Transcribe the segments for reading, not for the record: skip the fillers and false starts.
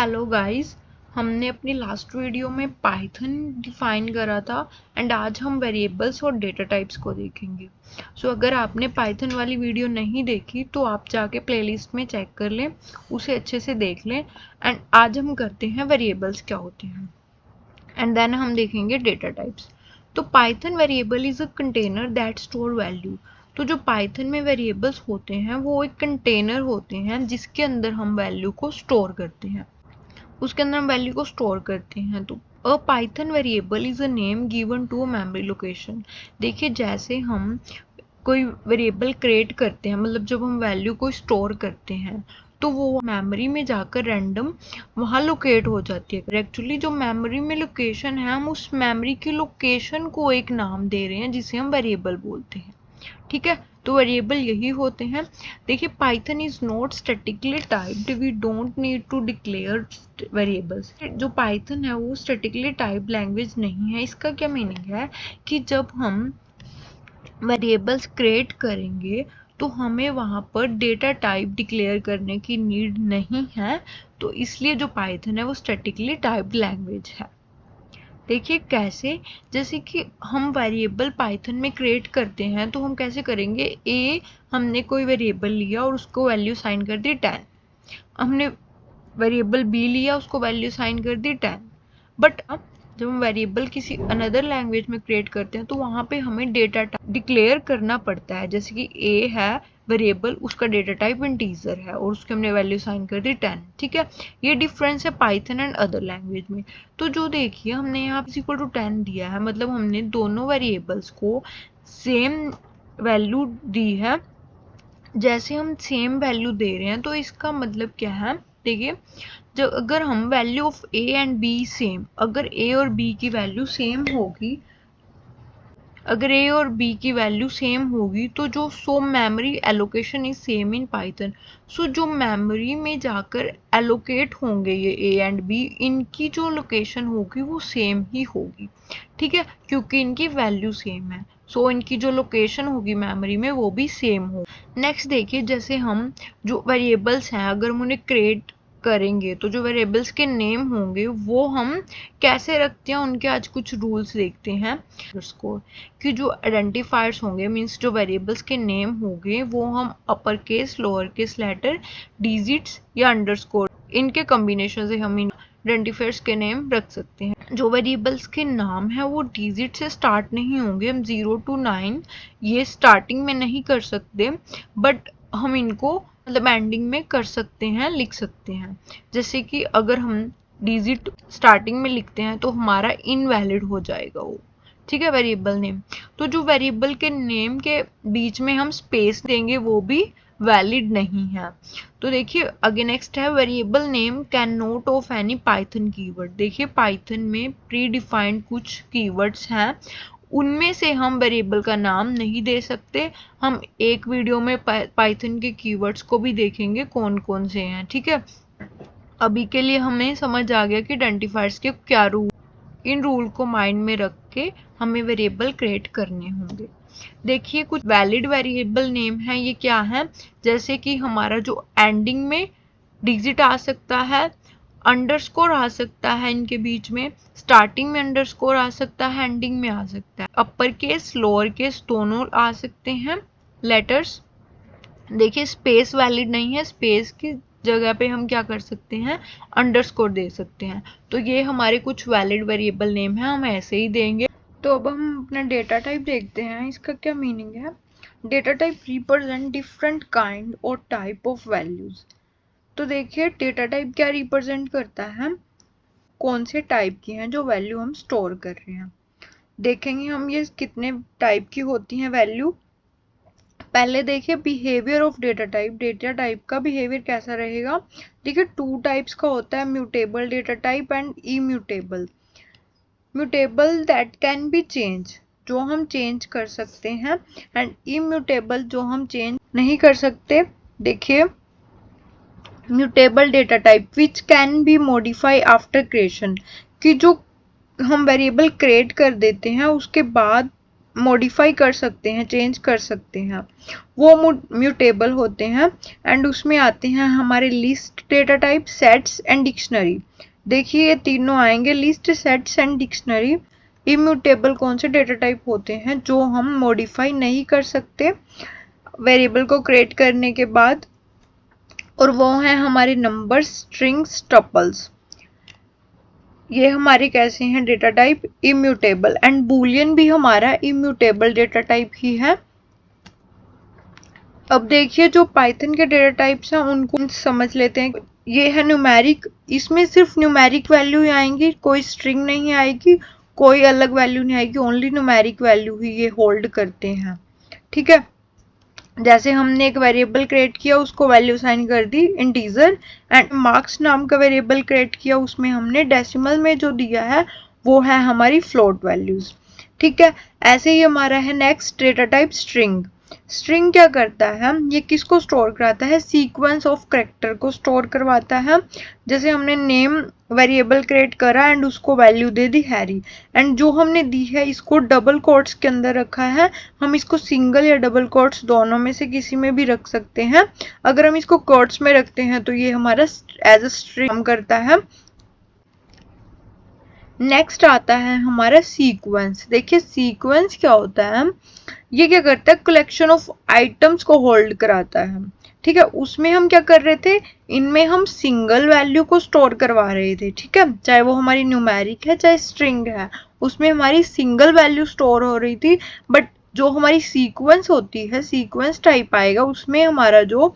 Hello guys, हमने अपनी last video में पाइथन डिफाइन करा था एंड आज हम वेरिएबल्स और डेटा टाइप्स को देखेंगे। अगर आपने पाइथन वाली वीडियो नहीं देखी तो आप जाके प्लेलिस्ट में चेक कर लें, उसे अच्छे से देख लें। एंड आज हम करते हैं वेरिएबल्स क्या होते हैं एंड देन हम देखेंगे डेटा टाइप्स। तो Python variable is a container that store value. तो जो पाइथन में वेरिएबल्स होते हैं वो एक कंटेनर होते हैं जिसके अंदर हम वैल्यू को स्टोर करते हैं, उसके अंदर हम वैल्यू को स्टोर करते हैं। तो a Python variable is a name given to a memory location. देखिए, जैसे हम कोई वेरिएबल क्रिएट करते हैं, मतलब जब हम वैल्यू को स्टोर करते हैं तो वो मेमोरी में जाकर रैंडम वहाँ लोकेट हो जाती है। एक्चुअली जो मेमोरी में लोकेशन है, हम उस मेमोरी की लोकेशन को एक नाम दे रहे हैं जिसे हम वेरिएबल बोलते हैं। ठीक है, तो वेरिएबल यही होते हैं। देखिए, Python is not statically typed, we don't need to declare variables. जो पाइथन है वो स्टैटिकली टाइप्ड लैंग्वेज नहीं है। इसका क्या मीनिंग है कि जब हम वेरिएबल्स क्रिएट करेंगे तो हमें वहाँ पर डेटा टाइप डिक्लेयर करने की नीड नहीं है। तो इसलिए जो पाइथन है वो स्टैटिकली टाइप्ड लैंग्वेज है। देखिए कैसे, जैसे कि हम वेरिएबल पाइथन में क्रिएट करते हैं तो हम कैसे करेंगे, हमने कोई वेरिएबल लिया और उसको वैल्यू साइन कर दी 10। हमने वेरिएबल बी लिया, उसको वैल्यू साइन कर दी 10। बट अब जब हम वेरिएबल किसी अनदर लैंग्वेज में क्रिएट करते हैं तो वहाँ पे हमें डेटा टाइप डिक्लेयर करना पड़ता है। जैसे कि ए है वेरिएबल, उसका डेटा टाइप इंटीजर है और उसके हमने वैल्यू साइन कर दी 10। ठीक है, ये डिफरेंस है पाइथन एंड अदर लैंग्वेज में। तो जो देखिए, हमने यहाँ इक्वल टू 10 दिया है, मतलब हमने दोनों वेरिएबल्स को सेम वैल्यू दी है। जैसे हम सेम वैल्यू दे रहे हैं तो इसका मतलब क्या है, देखिए, जब अगर हम value of A and B same, अगर ए और बी की वैल्यू सेम होगी, अगर ए और बी की वैल्यू सेम होगी तो जो memory allocation is same in Python. जो मेमोरी में जाकर एलोकेट होंगे ये ए एंड बी, इनकी जो लोकेशन होगी वो सेम ही होगी। ठीक है, क्योंकि इनकी वैल्यू सेम है। इनकी जो लोकेशन होगी मेमोरी में वो भी सेम हो। नेक्स्ट देखिए, जैसे हम जो वेरिएबल्स हैं अगर हम उन्हें क्रिएट करेंगे तो जो वेरिएबल्स के नेम होंगे वो हम कैसे रखते हैं, उनके आज कुछ रूल्स देखते हैं। अंडरस्कोर कि जो आइडेंटिफायर्स होंगे, मींस जो वेरिएबल्स के नेम होंगे वो हम upper case, lower case letter, digits या अंडरस्कोर, इनके कॉम्बिनेशन से हम इन आइडेंटिफायर्स के नेम रख सकते हैं। जो वेरिएबल्स के नाम है वो डिजिट से स्टार्ट नहीं होंगे, हम 0 to 9 ये स्टार्टिंग में नहीं कर सकते, बट हम इनको मतलब एंडिंग में कर सकते हैं, लिख सकते हैं। जैसे कि अगर हम डिजिट स्टार्टिंग में लिखते हैं तो हमारा इनवैलिड हो जाएगा वो। ठीक है, वेरिएबल नेम। तो जो वेरिएबल के नेम के बीच में हम स्पेस देंगे वो भी वैलिड नहीं है। तो देखिए आगे नेक्स्ट है, variable name can not of any Python keyword. देखिए, पाइथन में प्री डिफाइंड कुछ कीवर्ड्स हैं, उनमें से हम वेरिएबल का नाम नहीं दे सकते। हम एक वीडियो में पाइथन के कीवर्ड्स को भी देखेंगे कौन कौन से हैं। ठीक है, अभी के लिए हमें समझ आ गया कि आइडेंटिफायर्स के क्या रूल, इन रूल को माइंड में रख के हमें वेरिएबल क्रिएट करने होंगे। देखिए, कुछ वैलिड वेरिएबल नेम है, ये क्या है, जैसे कि हमारा जो एंडिंग में डिजिट आ सकता है, अंडरस्कोर आ सकता है इनके बीच में, स्टार्टिंग में अंडरस्कोर आ सकता है, एंडिंग में आ सकता है, अपर केस लोअर केस दोनों आ सकते हैं लेटर्स। देखिए, स्पेस वैलिड नहीं है, स्पेस की जगह पे हम क्या कर सकते हैं, अंडरस्कोर दे सकते हैं। तो ये हमारे कुछ वैलिड वेरिएबल नेम है, हम ऐसे ही देंगे। तो अब हम अपना डेटा टाइप देखते हैं, इसका क्या मीनिंग है। Data type represent different kind और टाइप ऑफ वैल्यूज। तो देखिए, डेटा टाइप क्या रिप्रेजेंट करता है, कौन से टाइप की हैं जो वैल्यू हम स्टोर कर रहे हैं। देखेंगे हम ये कितने टाइप की होती हैं वैल्यू। पहले देखिए, behaviour of data type. Data type का बिहेवियर कैसा रहेगा, देखिए 2 टाइप्स का होता है, mutable data type and immutable. Mutable that can be change, जो हम चेंज कर सकते हैं, एंड इम्यूटेबल जो हम चेंज नहीं कर सकते। देखिए, mutable data type which can be modify after creation, कि जो हम वेरिएबल क्रिएट कर देते हैं उसके बाद मॉडिफाई कर सकते हैं, चेंज कर सकते हैं, वो म्यूटेबल होते हैं। एंड उसमें आते हैं हमारे list data type, sets and dictionary. देखिए ये तीनों आएंगे, list, sets and dictionary. Immutable कौन से डेटा टाइप होते हैं जो हम मॉडिफाई नहीं कर सकते वेरिएबल को क्रिएट करने के बाद, और वो हैं हमारे नंबर्स, स्ट्रिंग्स, टपल्स। ये हमारे कैसे हैं data type, immutable. And Boolean भी हमारा इम्यूटेबल डेटा टाइप ही है। अब देखिए जो पाइथन के डेटा टाइप्स हैं उनको समझ लेते हैं। ये है न्यूमेरिक, इसमें सिर्फ न्यूमेरिक वैल्यू ही आएंगी, कोई स्ट्रिंग नहीं आएगी, कोई अलग वैल्यू नहीं आएगी, ओनली न्यूमेरिक वैल्यू ही ये होल्ड करते हैं। ठीक है, जैसे हमने एक वेरिएबल क्रिएट किया, उसको वैल्यू साइन कर दी इंटीजर, एंड मार्क्स नाम का वेरिएबल क्रिएट किया, उसमें हमने डेसिमल में जो दिया है वो है हमारी फ्लोट वैल्यूज। ठीक है, ऐसे ही हमारा है next data type string. String क्या करता है, ये किसको स्टोर कराता है, सीक्वेंस ऑफ कैरेक्टर को स्टोर करवाता है। जैसे हमने नेम वेरिएबल क्रिएट करा एंड उसको value they the Harry, and जो हमने दी है इसको डबल कोट्स के अंदर रखा है। हम इसको सिंगल या डबल कोट्स दोनों में से किसी में भी रख सकते हैं। अगर हम इसको कोट्स में रखते हैं तो ये हमारा एज अ स्ट्रिंग करता है। नेक्स्ट आता है हमारा सीक्वेंस। देखिए सीक्वेंस क्या होता है, ये क्या करता है, कलेक्शन ऑफ आइटम्स को होल्ड कराता है। ठीक है, उसमें हम क्या कर रहे थे, इनमें हम सिंगल वैल्यू को स्टोर करवा रहे थे। ठीक है, चाहे वो हमारी न्यूमेरिक है चाहे स्ट्रिंग है, उसमें हमारी सिंगल वैल्यू स्टोर हो रही थी। बट जो हमारी सीक्वेंस होती है, सीक्वेंस टाइप आएगा, उसमें हमारा जो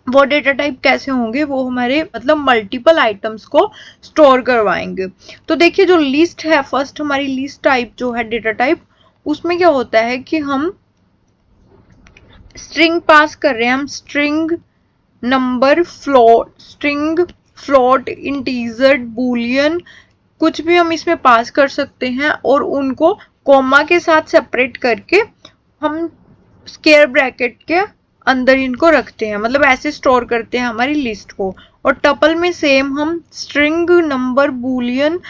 वो डेटा टाइप कैसे होंगे, वो हमारे मतलब मल्टीपल आइटम्स को स्टोर करवाएंगे। तो देखिए जो लिस्ट है, फर्स्ट हमारी लिस्ट टाइप जो है डेटा टाइप, उसमें क्या होता है कि हम स्ट्रिंग पास कर रहे हैं, हम string, number, float, string, float, integer, Boolean, कुछ भी हम इसमें पास कर सकते हैं, और उनको कॉमा के साथ सेपरेट करके हम स्क्वायर ब्रैकेट के अंदर इनको रखते हैं, मतलब ऐसे स्टोर करते हैं हमारी लिस्ट को। और टपल में सेम हम स्ट्रिंग, नंबर, बूलियन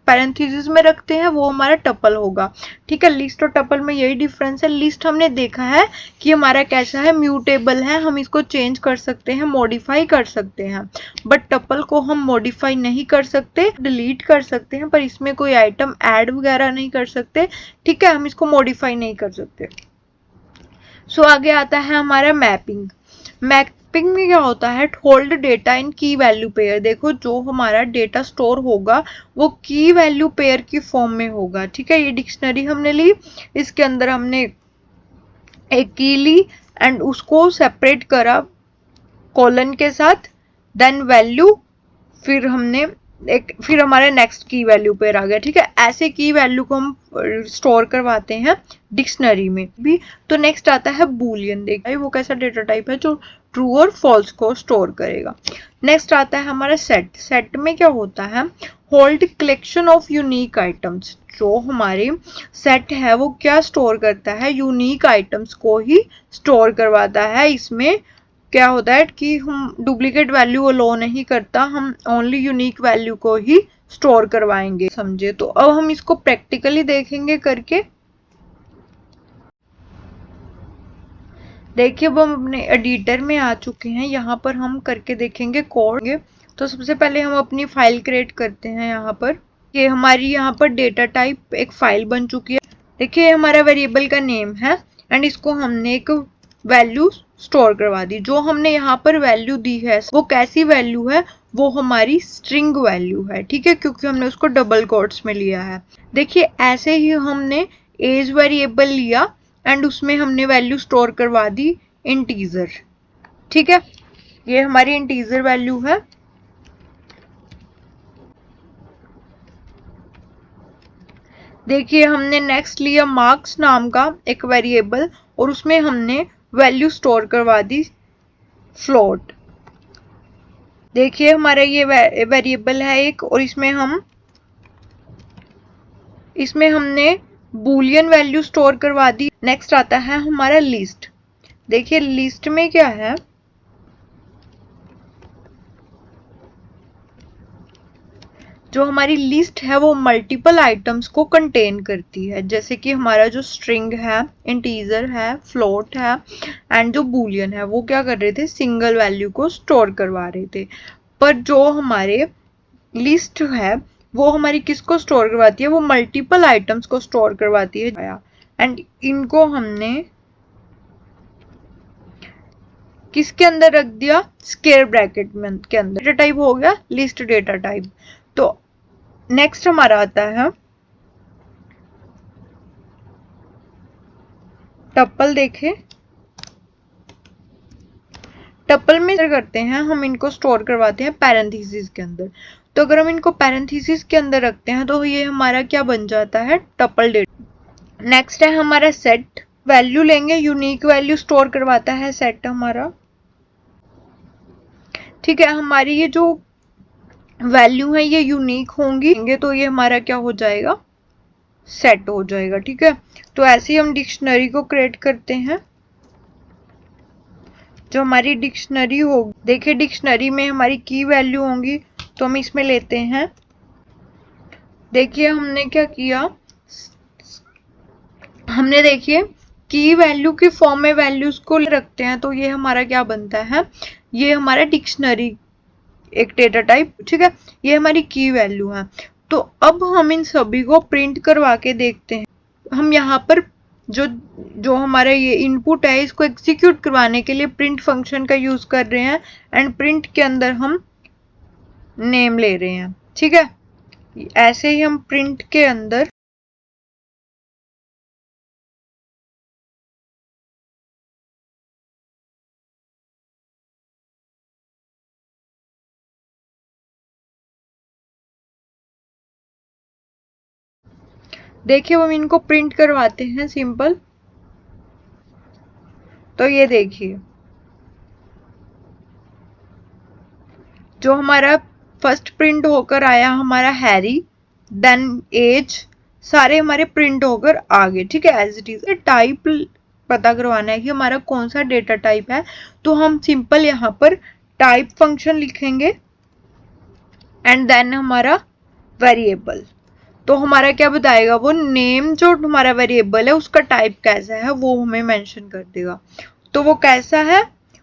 पैरेंथेसिस में रखते हैं, वो हमारा टपल होगा। ठीक है, लिस्ट और टपल में यही डिफरेंस है। लिस्ट हमने देखा है कि हमारा कैसा है, म्यूटेबल है, हम इसको चेंज कर सकते हैं, मॉडिफाई कर सकते हैं। बट टपल को हम मॉडिफाई नहीं कर सकते, डिलीट कर सकते हैं, पर इसमें कोई आइटम ऐड वगैरह नहीं कर सकते। ठीक है, हम इसको मॉडिफाई नहीं कर सकते। सो आगे आता है हमारा मैपिंग। मैपिंग में क्या होता है, होल्ड डेटा इन की वैल्यू पेयर। देखो जो हमारा डेटा स्टोर होगा वो की वैल्यू पेयर की फॉर्म में होगा। ठीक है, ये डिक्शनरी हमने ली, इसके अंदर हमने एक की ली एंड उसको सेपरेट करा कॉलन के साथ, देन वैल्यू, फिर हमने फिर हमारे नेक्स्ट की वैल्यू पेयर आ गया। ठीक है, ऐसे की वैल्यू को हम स्टोर करवाते हैं डिक्शनरी में भी। तो नेक्स्ट आता है बूलियन। देखिए वो कैसा डेटा टाइप है जो ट्रू और फॉल्स को स्टोर करेगा। नेक्स्ट आता है हमारा सेट। सेट में क्या होता है, hold collection of unique items. जो हमारे सेट है वो क्या स्टोर करता है, यूनिक आइटम्स को ही स्टोर करवाता है। इसमें क्या होता है कि हम डुप्लीकेट वैल्यू अलो नहीं करता, हम ओनली यूनिक वैल्यू को ही स्टोर करवाएंगे, समझे। तो अब हम इसको प्रैक्टिकली देखेंगे करके। देखिए अब हम अपने एडिटर में आ चुके हैं, यहाँ पर हम करके देखेंगे कोड। तो सबसे पहले हम अपनी फाइल क्रिएट करते हैं। यहाँ पर ये हमारी यहाँ पर डेटा टाइप एक फाइल बन चुकी है। देखिए हमारा वेरिएबल का नेम है एंड इसको हमने एक वैल्यू स्टोर करवा दी। जो हमने यहाँ पर वैल्यू दी है वो कैसी वैल्यू है, वो हमारी स्ट्रिंग वैल्यू है। ठीक है, क्योंकि हमने उसको डबल कोट्स में लिया है। देखिए ऐसे ही हमने एज वेरिएबल लिया एंड उसमें हमने वैल्यू स्टोर करवा दी इंटीजर। ठीक है, ये हमारी इंटीजर वैल्यू है। देखिए हमने नेक्स्ट लिया मार्क्स नाम का एक वेरिएबल और उसमें हमने वैल्यू स्टोर करवा दी फ्लोट। देखिए हमारा ये वेरिएबल है एक, और इसमें हमने बूलियन वैल्यू स्टोर करवा दी। नेक्स्ट आता है हमारा लिस्ट। देखिए लिस्ट में क्या है, जो हमारी लिस्ट है वो मल्टीपल आइटम्स को कंटेन करती है, जैसे कि हमारा जो स्ट्रिंग है, इंटीजर है, फ्लोट है एंड जो बूलियन है, वो क्या कर रहे थे, सिंगल वैल्यू को स्टोर करवा रहे थे। पर जो हमारे लिस्ट है वो हमारी किसको स्टोर करवाती है, वो मल्टीपल आइटम्स को स्टोर करवाती है। एंड इनको हमने किसके अंदर रख दिया, स्क्वायर ब्रैकेट में के अंदर। डेटा टाइप हो गया लिस्ट डेटा टाइप। तो नेक्स्ट हमारा आता है टपल। देखें टपल में करते हैं हम, इनको स्टोर करवाते हैं पैरेंथेसिस के अंदर। तो अगर हम इनको पैरेंथेसिस के अंदर रखते हैं तो ये हमारा क्या बन जाता है, टपल डेटा। नेक्स्ट है हमारा सेट। वैल्यू लेंगे, यूनिक वैल्यू स्टोर करवाता है सेट हमारा। ठीक है, हमारी ये जो वैल्यू है ये यूनिक होंगी तो ये हमारा क्या हो जाएगा, सेट हो जाएगा। ठीक है, तो ऐसे ही हम डिक्शनरी को क्रिएट करते हैं। जो हमारी डिक्शनरी होगी, देखिए डिक्शनरी में हमारी की वैल्यू होंगी, तो हम इसमें लेते हैं। देखिए हमने क्या किया, हमने देखिए की वैल्यू की फॉर्म में वैल्यूज को रखते हैं, तो ये हमारा क्या बनता है, ये हमारा डिक्शनरी एक डेटा टाइप। ठीक है, ये हमारी की वैल्यू है। तो अब हम इन सभी को प्रिंट करवा के देखते हैं। हम यहाँ पर जो हमारा ये इनपुट है इसको एग्जीक्यूट करवाने के लिए प्रिंट फंक्शन का यूज कर रहे हैं एंड प्रिंट के अंदर हम नेम ले रहे हैं। ठीक है, ऐसे ही हम प्रिंट के अंदर देखिए हम इनको प्रिंट करवाते हैं सिंपल। तो ये देखिए जो हमारा फर्स्ट प्रिंट होकर आया हमारा हैरी, देन एज, सारे हमारे प्रिंट होकर आ गए। ठीक है, एज इट इज। टाइप पता करवाना है कि हमारा कौन सा डेटा टाइप है, तो हम सिंपल यहाँ पर टाइप फंक्शन लिखेंगे एंड देन हमारा वेरिएबल। तो हमारा क्या बताएगा, वो नेम जो हमारा वेरिएबल है उसका टाइप कैसा है वो हमें मेंशन कर देगा। तो वो कैसा है,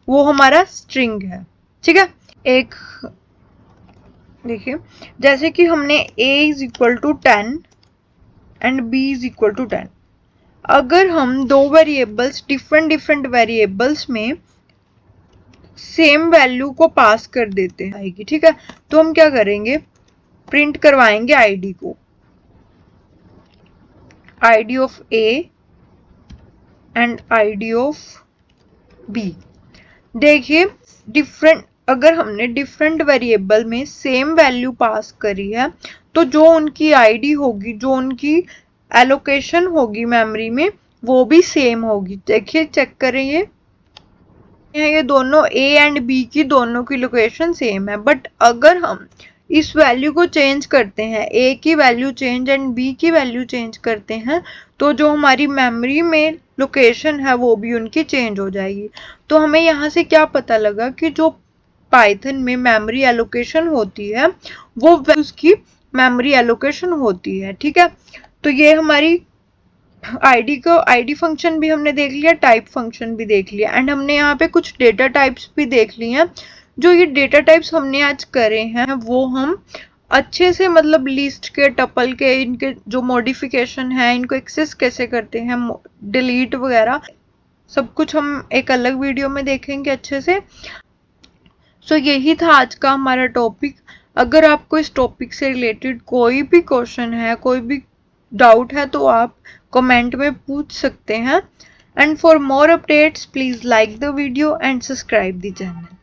वो हमारा स्ट्रिंग है। ठीक है, एक देखिए जैसे कि हमने a is equal to 10 and b is equal to 10। अगर हम दो वेरिएबल्स डिफरेंट वेरिएबल्स में सेम वैल्यू को पास कर देते हैं, ठीक है, तो हम क्या करेंगे, प्रिंट करवाएंगे आईडी को, ID of a and ID of b। देखिए अगर हमने डिफरेंट वेरिएबल में सेम वैल्यू पास करी है तो जो उनकी आईडी होगी, जो उनकी एलोकेशन होगी मेमोरी में, वो भी सेम होगी। देखिए चेक करें, ये दोनों a एंड b की दोनों की लोकेशन सेम है। बट अगर हम इस वैल्यू को चेंज करते हैं, a की वैल्यू चेंज एंड b की वैल्यू चेंज करते हैं, तो जो हमारी मेमोरी में लोकेशन है वो भी उनकी चेंज हो जाएगी। तो हमें यहाँ से क्या पता लगा कि जो पाइथन में मेमोरी एलोकेशन होती है वो उसकी मेमोरी एलोकेशन होती है। ठीक है, तो ये हमारी आईडी फंक्शन भी हमने देख लिया, टाइप फंक्शन भी देख लिया एंड हमने यहाँ पे कुछ डेटा टाइप्स भी देख लिए हैं। जो ये डेटा टाइप्स हमने आज करे हैं वो हम अच्छे से मतलब लिस्ट के, टपल के, इनके जो मॉडिफिकेशन है, इनको एक्सेस कैसे करते हैं, डिलीट वगैरह सब कुछ हम एक अलग वीडियो में देखेंगे अच्छे से। सो यही था आज का हमारा टॉपिक। अगर आपको इस टॉपिक से रिलेटेड कोई भी क्वेश्चन है, कोई भी डाउट है, तो आप कमेंट में पूछ सकते हैं। And for more updates please like the video and subscribe the channel.